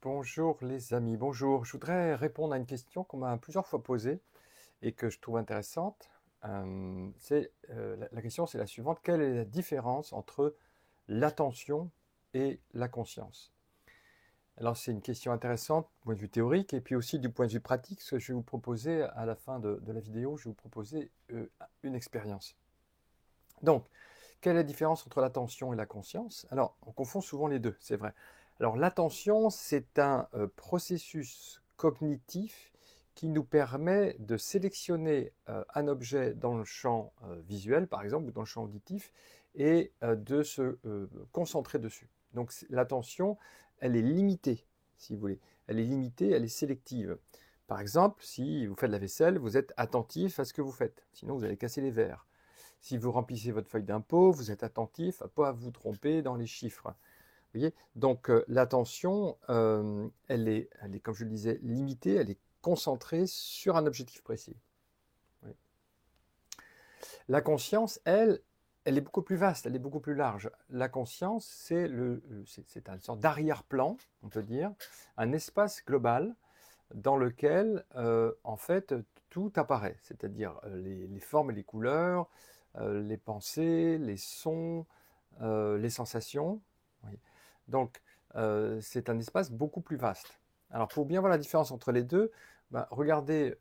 Bonjour les amis, bonjour. Je voudrais répondre à une question qu'on m'a plusieurs fois posée et que je trouve intéressante. La question, c'est la suivante. Quelle est la différence entre l'attention et la conscience? Alors, c'est une question intéressante du point de vue théorique et puis aussi du point de vue pratique, parce que je vais vous proposer à la fin de la vidéo, je vais vous proposer une expérience. Donc, quelle est la différence entre l'attention et la conscience? Alors, on confond souvent les deux, c'est vrai. Alors, l'attention, c'est un processus cognitif qui nous permet de sélectionner un objet dans le champ visuel, par exemple, ou dans le champ auditif, et de se concentrer dessus. Donc, l'attention, elle est limitée, si vous voulez. Elle est limitée, elle est sélective. Par exemple, si vous faites la vaisselle, vous êtes attentif à ce que vous faites, sinon vous allez casser les verres. Si vous remplissez votre feuille d'impôt, vous êtes attentif à ne pas vous tromper dans les chiffres. Vous voyez. Donc l'attention, elle est, comme je le disais, limitée, elle est concentrée sur un objectif précis. Oui. La conscience, elle est beaucoup plus vaste, elle est beaucoup plus large. La conscience, c'est une sorte d'arrière-plan, on peut dire, un espace global dans lequel, en fait, tout apparaît, c'est-à-dire les formes et les couleurs, les pensées, les sons, les sensations. Oui. Donc, c'est un espace beaucoup plus vaste. Alors, pour bien voir la différence entre les deux, bah, regardez,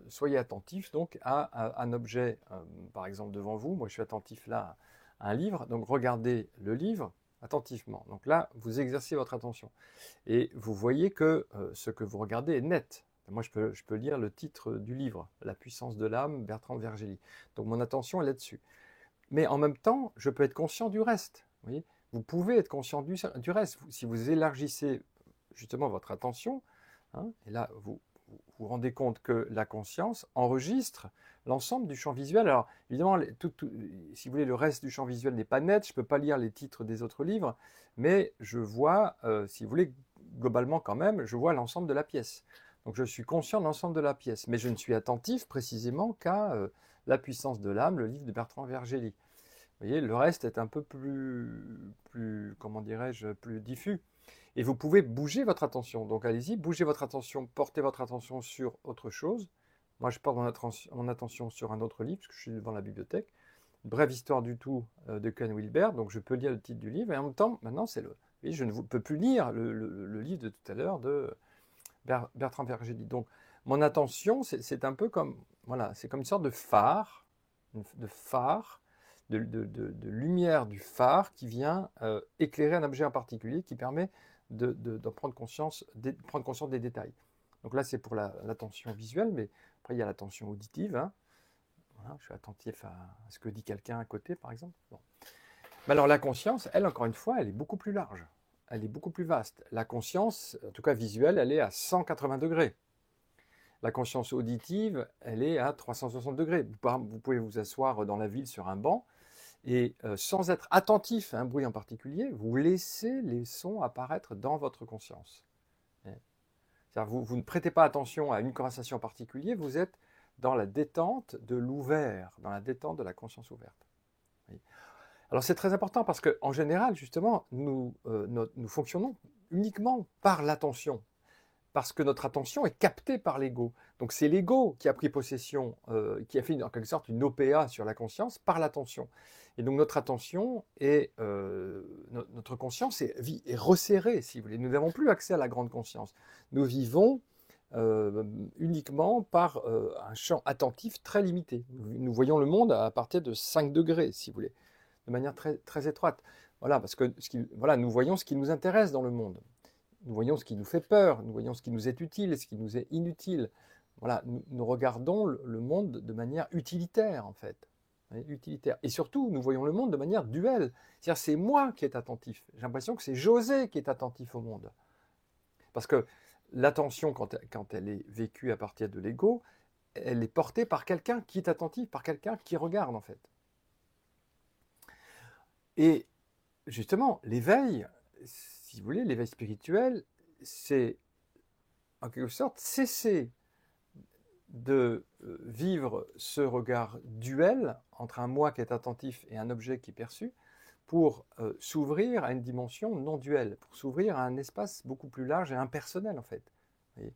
soyez attentif donc à un objet, par exemple devant vous. Moi, je suis attentif là à un livre, donc regardez le livre attentivement. Donc là, vous exercez votre attention. Et vous voyez que ce que vous regardez est net. Moi, je peux lire le titre du livre, La puissance de l'âme, Bertrand Vergely. Donc mon attention est là-dessus. Mais en même temps, je peux être conscient du reste. Vous voyez, vous pouvez être conscient du reste. Si vous élargissez justement votre attention, hein, et là, vous rendez compte que la conscience enregistre l'ensemble du champ visuel. Alors, évidemment, si vous voulez, le reste du champ visuel n'est pas net, je ne peux pas lire les titres des autres livres, mais je vois, si vous voulez, globalement quand même, je vois l'ensemble de la pièce. Donc, je suis conscient de l'ensemble de la pièce, mais je ne suis attentif précisément qu'à La puissance de l'âme, le livre de Bertrand Vergely. Vous voyez, le reste est un peu plus comment dirais-je, plus diffus. Et vous pouvez bouger votre attention. Donc allez-y, bougez votre attention, portez votre attention sur autre chose. Moi, je porte mon attention sur un autre livre, parce que je suis devant la bibliothèque. Brève histoire du tout de Ken Wilber. Donc je peux lire le titre du livre. Et en même temps, maintenant, je ne peux plus lire le livre de tout à l'heure de Bertrand Vergely. Donc mon attention, c'est un peu comme, voilà, c'est comme une sorte de phare, de phare, de lumière du phare qui vient éclairer un objet en particulier, qui permet de prendre conscience des détails. Donc là, c'est pour l'attention visuelle, mais après, il y a l'attention auditive. Hein. Voilà, je suis attentif à ce que dit quelqu'un à côté, par exemple. Bon. Mais alors la conscience, elle, encore une fois, elle est beaucoup plus large. Elle est beaucoup plus vaste. La conscience, en tout cas visuelle, elle est à 180 degrés. La conscience auditive, elle est à 360 degrés. Vous pouvez vous asseoir dans la ville sur un banc et sans être attentif à un bruit en particulier, vous laissez les sons apparaître dans votre conscience. Vous ne prêtez pas attention à une conversation en particulier, vous êtes dans la détente de l'ouvert, dans la détente de la conscience ouverte. Alors c'est très important parce qu'en général, justement, nous fonctionnons uniquement par l'attention, parce que notre attention est captée par l'ego. Donc c'est l'ego qui a pris possession, qui a fait en quelque sorte une OPA sur la conscience par l'attention. Et donc notre attention et notre conscience est resserrée, si vous voulez. Nous n'avons plus accès à la grande conscience. Nous vivons uniquement par un champ attentif très limité. Nous voyons le monde à partir de 5 degrés, si vous voulez, de manière très, très étroite. Voilà, parce que voilà, nous voyons ce qui nous intéresse dans le monde. Nous voyons ce qui nous fait peur, nous voyons ce qui nous est utile et ce qui nous est inutile. Voilà, nous regardons le monde de manière utilitaire, en fait. Utilitaire. Et surtout, nous voyons le monde de manière duelle. C'est-à-dire, c'est moi qui est attentif. J'ai l'impression que c'est José qui est attentif au monde. Parce que l'attention, quand elle est vécue à partir de l'ego, elle est portée par quelqu'un qui est attentif, par quelqu'un qui regarde, en fait. Et justement, l'éveil, si vous voulez, l'éveil spirituel, c'est en quelque sorte cesser de vivre ce regard duel entre un moi qui est attentif et un objet qui est perçu, pour s'ouvrir à une dimension non duelle, pour s'ouvrir à un espace beaucoup plus large et impersonnel en fait. Vous voyez.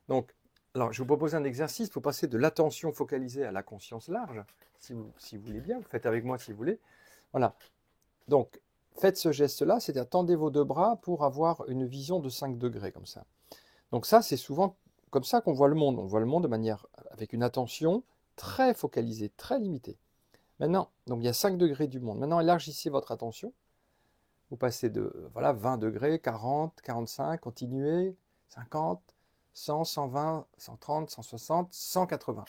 Donc, alors je vous propose un exercice pour passer de l'attention focalisée à la conscience large, si vous voulez bien, vous faites avec moi si vous voulez. Voilà. Donc, faites ce geste-là, c'est-à-dire tendez vos deux bras pour avoir une vision de 5 degrés comme ça. Donc ça, c'est souvent comme ça qu'on voit le monde. On voit le monde de manière avec une attention très focalisée, très limitée. Maintenant, donc il y a 5 degrés du monde. Maintenant, élargissez votre attention. Vous passez de 20 degrés, 40, 45, continuez, 50, 100, 120, 130, 160, 180.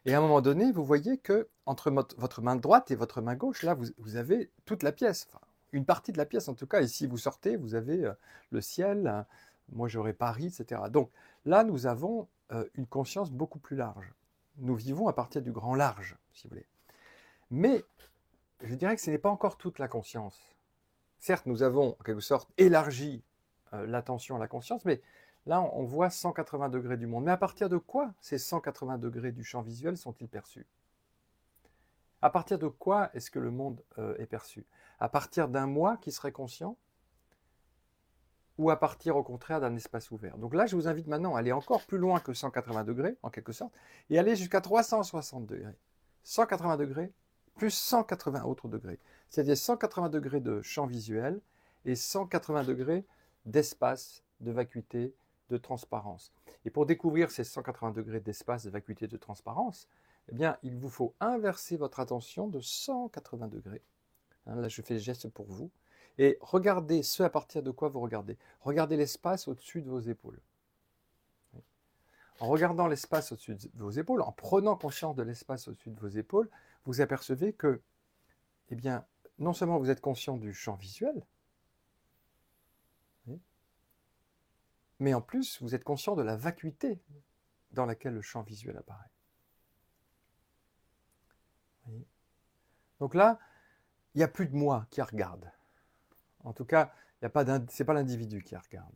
Et à un moment donné, vous voyez que entre votre main droite et votre main gauche, là, vous avez toute la pièce, enfin, une partie de la pièce en tout cas. Et si vous sortez, vous avez le ciel, moi j'aurai Paris, etc. Donc là, nous avons une conscience beaucoup plus large. Nous vivons à partir du grand large, si vous voulez. Mais je dirais que ce n'est pas encore toute la conscience. Certes, nous avons en quelque sorte élargi l'attention à la conscience, mais là, on voit 180 degrés du monde. Mais à partir de quoi ces 180 degrés du champ visuel sont-ils perçus? À partir de quoi est-ce que le monde est perçu? À partir d'un moi qui serait conscient? Ou à partir au contraire d'un espace ouvert? Donc là, je vous invite maintenant à aller encore plus loin que 180 degrés, en quelque sorte, et aller jusqu'à 360 degrés. 180 degrés plus 180 autres degrés. C'est-à-dire 180 degrés de champ visuel et 180 degrés d'espace, de vacuité, de transparence. Et pour découvrir ces 180 degrés d'espace, de vacuité, de transparence, eh bien, il vous faut inverser votre attention de 180 degrés. Là, je fais le geste pour vous. Et regardez ce à partir de quoi vous regardez. Regardez l'espace au-dessus de vos épaules. En regardant l'espace au-dessus de vos épaules, en prenant conscience de l'espace au-dessus de vos épaules, vous apercevez que, eh bien, non seulement vous êtes conscient du champ visuel, mais en plus, vous êtes conscient de la vacuité dans laquelle le champ visuel apparaît. Donc là, il n'y a plus de moi qui regarde. En tout cas, ce n'est pas l'individu qui regarde.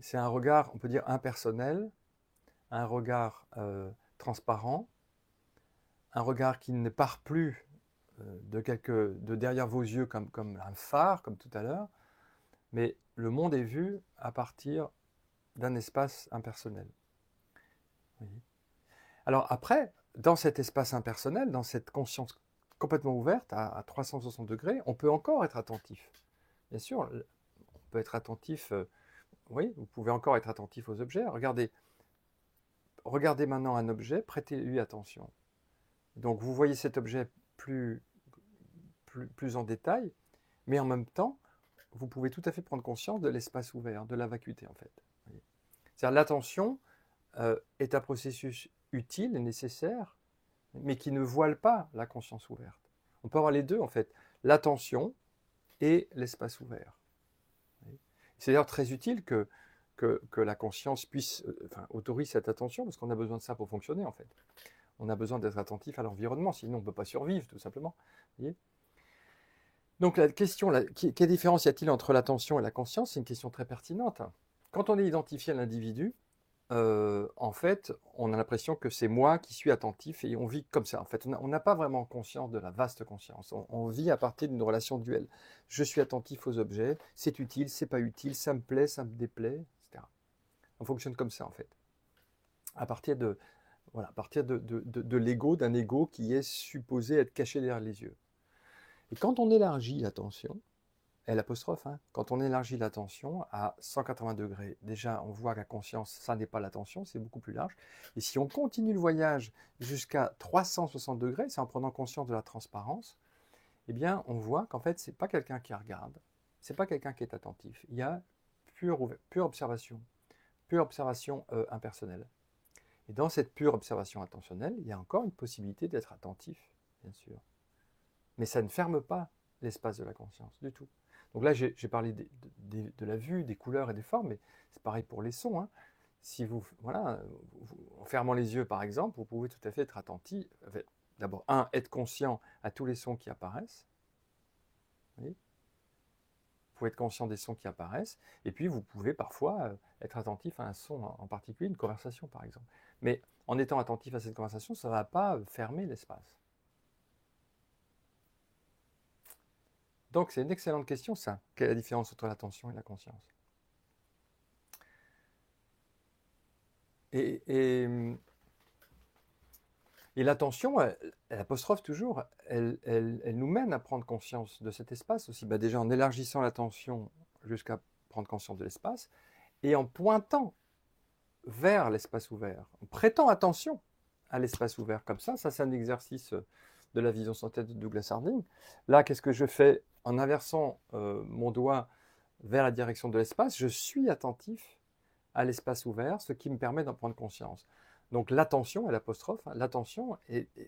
C'est un regard, on peut dire, impersonnel, un regard transparent, un regard qui ne part plus de derrière vos yeux comme un phare, comme tout à l'heure, mais le monde est vu à partir d'un espace impersonnel. Alors après, dans cet espace impersonnel, dans cette conscience complètement ouverte à 360 degrés, on peut encore être attentif. Bien sûr, on peut être attentif, oui, vous pouvez encore être attentif aux objets. Regardez maintenant un objet, prêtez-lui attention. Donc vous voyez cet objet plus en détail, mais en même temps, vous pouvez tout à fait prendre conscience de l'espace ouvert, de la vacuité en fait. C'est-à-dire l'attention est un processus utile et nécessaire, mais qui ne voile pas la conscience ouverte. On peut avoir les deux en fait, l'attention et l'espace ouvert. C'est d'ailleurs très utile que la conscience puisse, autorise cette attention, parce qu'on a besoin de ça pour fonctionner en fait. On a besoin d'être attentif à l'environnement, sinon on ne peut pas survivre tout simplement. Vous voyez. Donc la question, quelle différence y a-t-il entre l'attention et la conscience? C'est une question très pertinente. Quand on est identifié à l'individu, en fait, on a l'impression que c'est moi qui suis attentif et on vit comme ça. En fait, on n'a pas vraiment conscience de la vaste conscience. On vit à partir d'une relation duelle. Je suis attentif aux objets, c'est utile, c'est pas utile, ça me plaît, ça me déplaît, etc. On fonctionne comme ça en fait. À partir de l'ego, d'un ego qui est supposé être caché derrière les yeux. Et quand on élargit l'attention, quand on élargit l'attention à 180 degrés, déjà on voit que la conscience, ça n'est pas l'attention, c'est beaucoup plus large. Et si on continue le voyage jusqu'à 360 degrés, c'est en prenant conscience de la transparence, eh bien on voit qu'en fait c'est pas quelqu'un qui regarde, c'est pas quelqu'un qui est attentif. Il y a pure observation impersonnelle. Et dans cette pure observation attentionnelle, il y a encore une possibilité d'être attentif, bien sûr. Mais ça ne ferme pas l'espace de la conscience du tout. Donc là, j'ai parlé de la vue, des couleurs et des formes, mais c'est pareil pour les sons. Si en fermant les yeux, par exemple, vous pouvez tout à fait être attentif. D'abord, être conscient à tous les sons qui apparaissent. Vous voyez, vous pouvez être conscient des sons qui apparaissent, et puis vous pouvez parfois être attentif à un son en particulier, une conversation, par exemple. Mais en étant attentif à cette conversation, ça ne va pas fermer l'espace. Donc c'est une excellente question ça. Quelle est la différence entre l'attention et la conscience? Et l'attention, elle apostrophe toujours, elle nous mène à prendre conscience de cet espace aussi. Bah déjà en élargissant l'attention jusqu'à prendre conscience de l'espace, et en pointant vers l'espace ouvert, en prêtant attention à l'espace ouvert comme ça c'est un exercice de la vision sans tête de Douglas Harding. Là, qu'est-ce que je fais? En inversant mon doigt vers la direction de l'espace, je suis attentif à l'espace ouvert, ce qui me permet d'en prendre conscience. Donc l'attention, et l'apostrophe, hein, l'attention,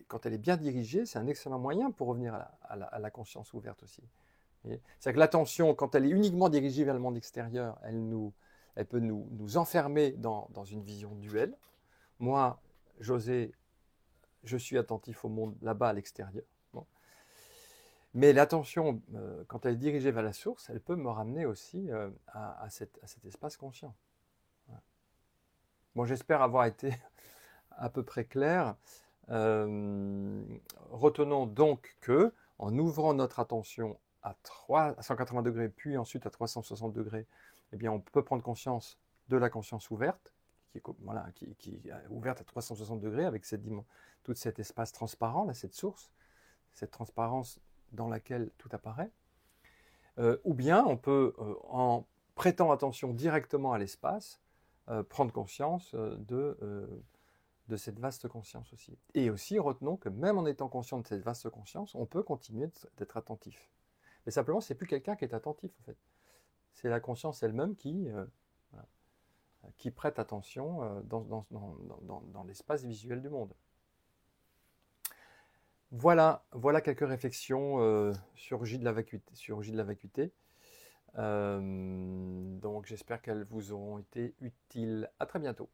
quand elle est bien dirigée, c'est un excellent moyen pour revenir à la conscience ouverte aussi. C'est-à-dire que l'attention, quand elle est uniquement dirigée vers le monde extérieur, elle peut nous enfermer dans une vision duelle. Moi, José, je suis attentif au monde là-bas à l'extérieur. Bon. Mais l'attention, quand elle est dirigée vers la source, elle peut me ramener aussi à cet espace conscient. Voilà. Bon, j'espère avoir été à peu près clair. Retenons donc que, en ouvrant notre attention à 180 degrés, puis ensuite à 360 degrés, eh bien, on peut prendre conscience de la conscience ouverte, qui est ouverte à 360 degrés avec tout cet espace transparent, là, cette source, cette transparence dans laquelle tout apparaît. Ou bien on peut, en prêtant attention directement à l'espace, prendre conscience de cette vaste conscience aussi. Et aussi, retenons que même en étant conscient de cette vaste conscience, on peut continuer d'être attentif. Mais simplement, c'est plus quelqu'un qui est attentif, en fait. C'est la conscience elle-même qui prête attention dans l'espace visuel du monde. Voilà quelques réflexions sur J de la vacuité. Donc j'espère qu'elles vous auront été utiles. À très bientôt.